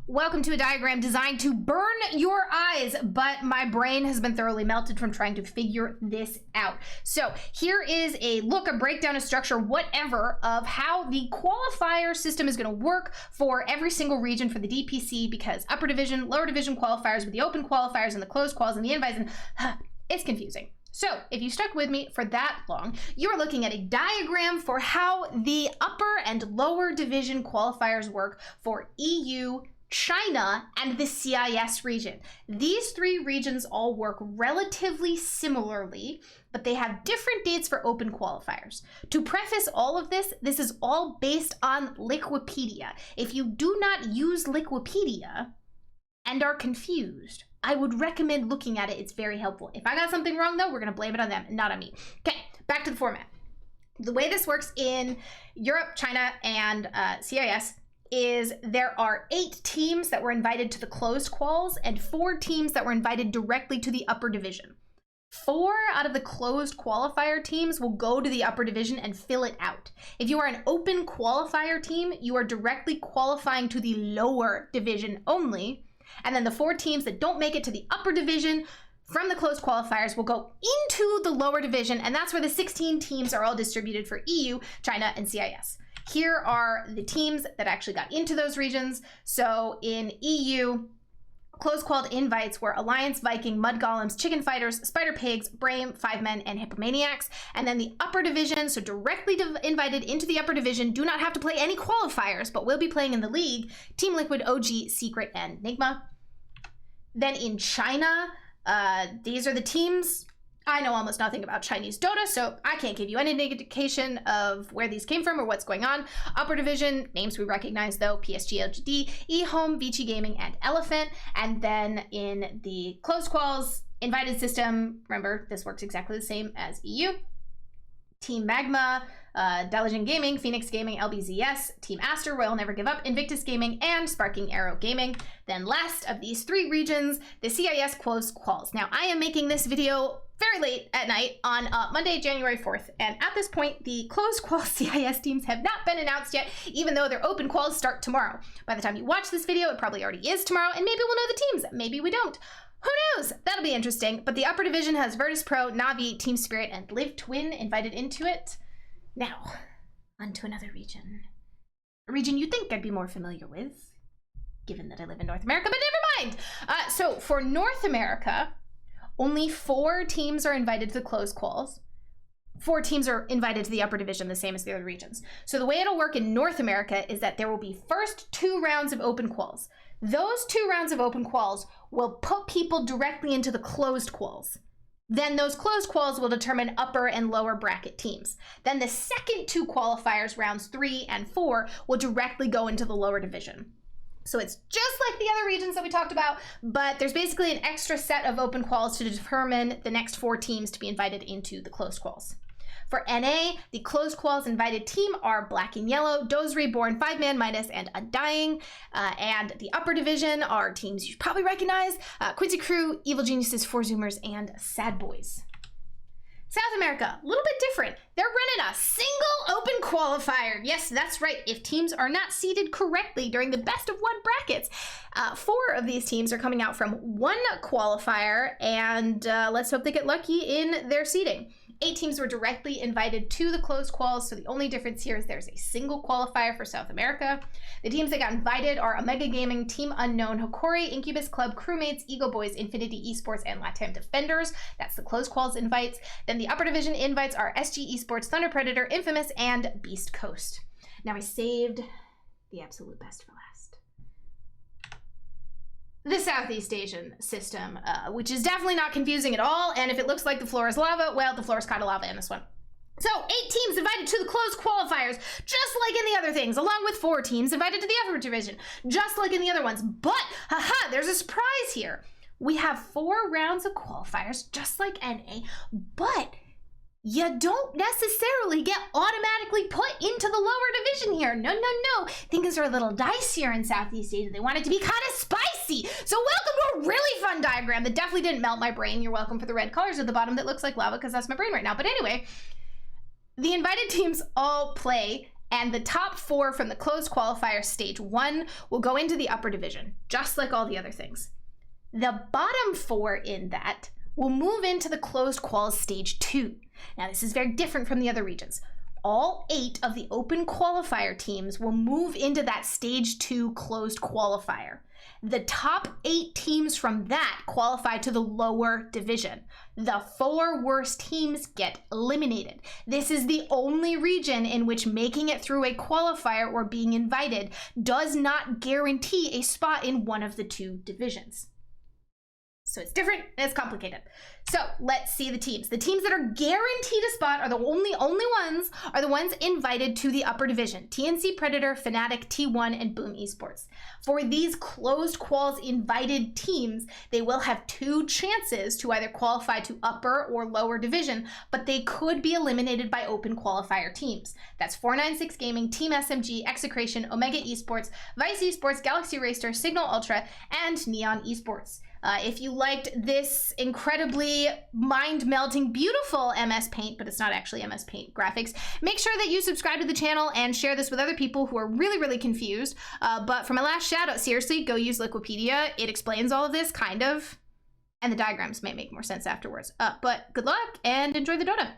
Welcome to a diagram designed to burn your eyes, but my brain has been thoroughly melted from trying to figure this out. So here is a look, a breakdown, a structure, whatever, of how the qualifier system is going to work for every single region for the DPC, because upper division, lower division qualifiers with the open qualifiers and the closed quals and the invites, and it's confusing. So if you stuck with me for that long, you're looking at a diagram for how the upper and lower division qualifiers work for EU, China, and the CIS region. These three regions all work relatively similarly, but they have different dates for open qualifiers. To preface all of this, this is all based on Liquipedia. If you do not use Liquipedia and are confused, I would recommend looking at it. It's very helpful. If I got something wrong though, we're gonna blame it on them, not on me. Okay, back to the format. The way this works in Europe, China, and CIS is there are 8 teams that were invited to the closed quals and 4 teams that were invited directly to the upper division. 4 out of the closed qualifier teams will go to the upper division and fill it out. If you are an open qualifier team, you are directly qualifying to the lower division only. And then the 4 teams that don't make it to the upper division from the closed qualifiers will go into the lower division, and that's where the 16 teams are all distributed for EU, China, and CIS. Here are the teams that actually got into those regions. So in EU, closed qualled invites were Alliance, Viking, Mud Golems, Chicken Fighters, Spider Pigs, Brame, 5Men, and Hippomaniacs. And then the upper division, so directly invited into the upper division, do not have to play any qualifiers, but will be playing in the league, Team Liquid, OG, Secret, and Nigma. Then in China, these are the teams. I know almost nothing about Chinese Dota, so I can't give you any indication of where these came from or what's going on. Upper division, names we recognize though, PSG, LGD, eHome, Vici Gaming, and Elephant. And then in the closed quals, invited system, remember, this works exactly the same as EU. Team Magma, Diligent Gaming, Phoenix Gaming, LBZS, Team Aster, Royal Never Give Up, Invictus Gaming, and Sparking Arrow Gaming. Then last of these 3 regions, the CIS closed quals. Now I am making this video very late at night on Monday, January 4th. And at this point, the closed qual CIS teams have not been announced yet, even though their open quals start tomorrow. By the time you watch this video, it probably already is tomorrow, and maybe we'll know the teams, maybe we don't. Who knows? That'll be interesting. But the upper division has Virtus Pro, Navi, Team Spirit, and Live Twin invited into it. Now, on to another region. A region you'd think I'd be more familiar with, given that I live in North America, but never mind. So for North America, only 4 teams are invited to the closed quals. 4 teams are invited to the upper division, the same as the other regions. So the way it'll work in North America is that there will be first 2 rounds of open quals. Those 2 rounds of open quals will put people directly into the closed quals. Then those closed quals will determine upper and lower bracket teams. Then the second 2 qualifiers, rounds 3 and 4, will directly go into the lower division. So it's just like the other regions that we talked about, but there's basically an extra set of open quals to determine the next 4 teams to be invited into the closed quals. For NA, the closed quals invited team are Black and Yellow, Dozery, Born, 5Man Midas, and Undying. And the upper division are teams you probably recognize, Quincy Crew, Evil Geniuses, Four Zoomers, and Sad Boys. South America, a little bit different. They're running a single open qualifier. Yes, that's right. If teams are not seeded correctly during the best of 1 brackets, 4 of these teams are coming out from 1 qualifier, and let's hope they get lucky in their seeding. 8 teams were directly invited to the closed quals, so the only difference here is there's a single qualifier for South America. The teams that got invited are Omega Gaming, Team Unknown, Hokori, Incubus Club, Crewmates, Eagle Boys, Infinity Esports, and Latam Defenders. That's the closed quals invites. Then the upper division invites are SG Esports, Thunder Predator, Infamous, and Beast Coast. Now I saved the absolute best for last. The Southeast Asian system, which is definitely not confusing at all, and if it looks like the floor is lava, well, the floor is kind of lava in this one. So 8 teams invited to the closed qualifiers, just like in the other things, along with 4 teams invited to the upper division, just like in the other ones. But, haha, there's a surprise here. We have 4 rounds of qualifiers, just like NA, but you don't necessarily get automatically put into the lower division here. No, no, no. Things are a little dicier in Southeast Asia. They want it to be kind of spicy. So welcome to a really fun diagram that definitely didn't melt my brain. You're welcome for the red colors at the bottom that looks like lava, because that's my brain right now. But anyway, the invited teams all play And the top 4 from the closed qualifier stage 1 will go into the upper division, just like all the other things. The bottom 4 in that will move into the closed quals stage 2. Now this is very different from the other regions. All 8 of the open qualifier teams will move into that stage 2 closed qualifier. The top 8 teams from that qualify to the lower division. The 4 worst teams get eliminated. This is the only region in which making it through a qualifier or being invited does not guarantee a spot in one of the 2 divisions. So it's different and it's complicated. So let's see the teams. The teams that are guaranteed a spot are the only ones invited to the upper division. TNC Predator, Fnatic, T1, and Boom Esports. For these closed quals invited teams, they will have 2 chances to either qualify to upper or lower division, but they could be eliminated by open qualifier teams. That's 496 Gaming, Team SMG, Execration, Omega Esports, Vice Esports, Galaxy Racer, Signal Ultra, and Neon Esports. If you liked this incredibly mind-melting, beautiful MS Paint, but it's not actually MS Paint graphics, make sure that you subscribe to the channel and share this with other people who are really, really confused. But for my last shout out, seriously, go use Liquipedia. It explains all of this, kind of, and the diagrams may make more sense afterwards. But good luck and enjoy the Dota.